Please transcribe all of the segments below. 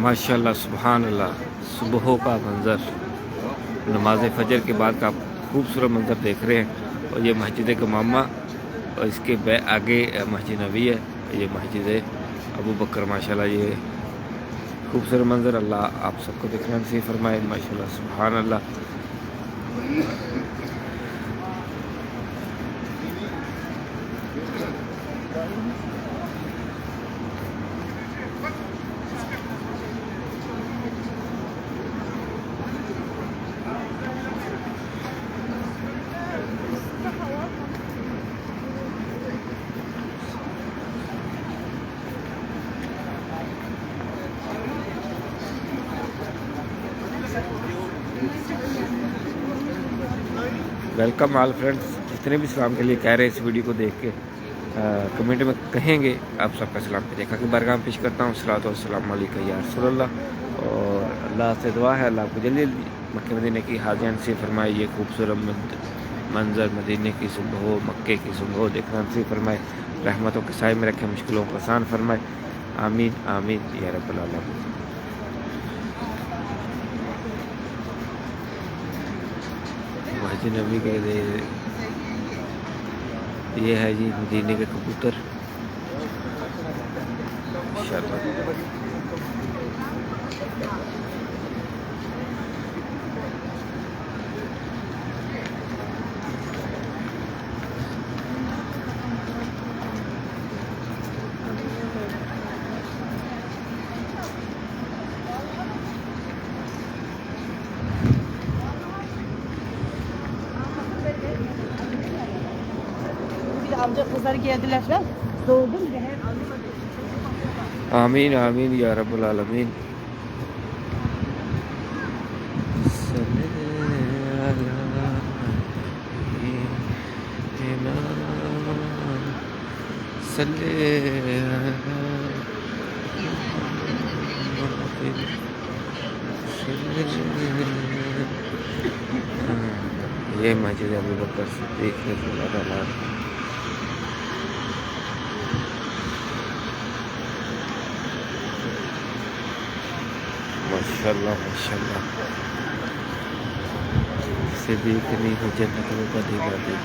माशाल्लाह सुभान अल्लाह, सुबह का मंज़र, नमाज फ़जर के बाद का खूबसूरत मंज़र देख रहे हैं। और ये मस्जिद गमामा और इसके आगे मस्जिद नबी है, ये मस्जिद अबू बकर। माशाल्लाह ये खूबसूरत मंज़र अल्लाह आप सबको देखना नसीब फरमाए। माशाल्लाह सुभान अल्लाह। वेलकम ऑल फ्रेंड्स, जितने भी सलाम के लिए कह रहे हैं इस वीडियो को देख के कमेंट में कहेंगे, आप सबका सलाम की देखा कि बारगाह पेश करता हूँ। सलात व सलाम अलैका या रसूलल्लाह। और अल्लाह से दुआ है अल्लाह को जल्दी मक्के मदीने की हाजियां नसीब फरमाए। ये खूबसूरत मंज़र मदीने की सुबह, मक्के की सुबह देखना नसीब फरमाए। रहमतों के साए में रखे, मुश्किलों को आसान फरमाए। आमीन आमीन या रब्बल आलमीन। मस्जिद नबी के ये है जी मदीने के कबूतर। आमीन आमीन या रब्बुल आलमीन। ये मस्जिद अबू बकर सिद्दीक़ रज़ियल्लाहु अन्हु। माशाल्लाह माशाल्लाह, इसे देखने को जन्नत में बड़ी बात है।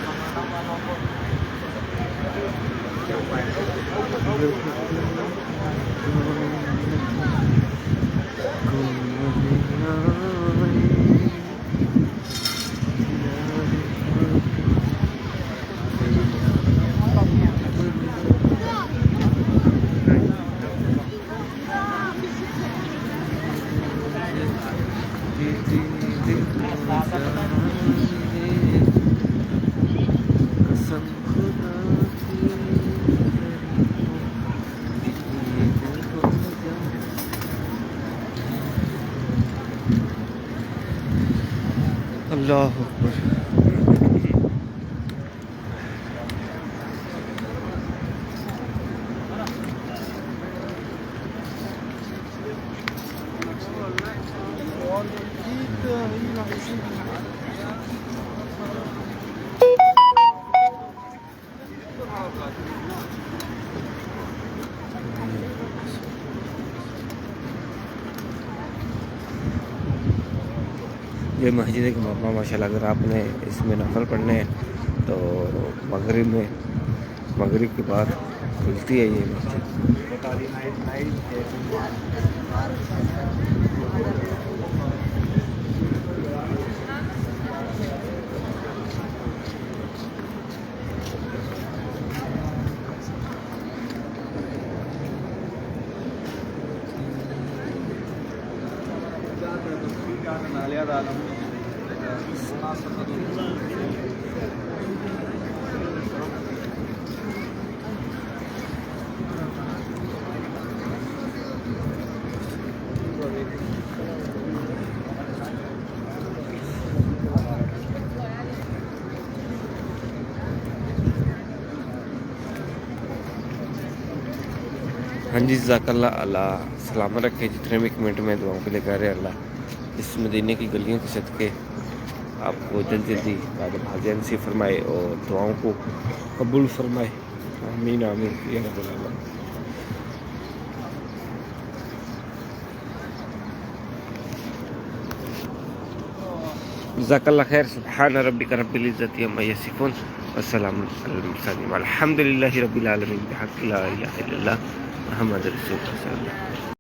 अल्लाह अकबर। ये मस्जिद के मकाम माशाल्लाह, अगर आपने इसमें नफल पढ़ने हैं तो मगरिब के बाद खुलती है ये मस्जिद। हाँ जी, ज़ाकल्ला, अल्लाह सलामत रखे। जितने भी कमेंट में दुआओं के लिए कह रहे हैं, अल्लाह इस मदीने की गलियों के सदके आपको जल्दी जल्दी हाजिर नसीब फरमाए और दुआओं को कबूल फरमाए। आमीन आमीन या रब्बल आलमीन। जज़ाकल्लाह खैर। सुब्हान रब्बिका रब्बिल इज़्ज़ति अम्मा यसिफून व सलामुन अलल मुरसलीन वल्हम्दुलिल्लाहि रब्बिल आलमीन बिहक़्क़ि ला इलाहा इल्लल्लाह मुहम्मदुर रसूलुल्लाह।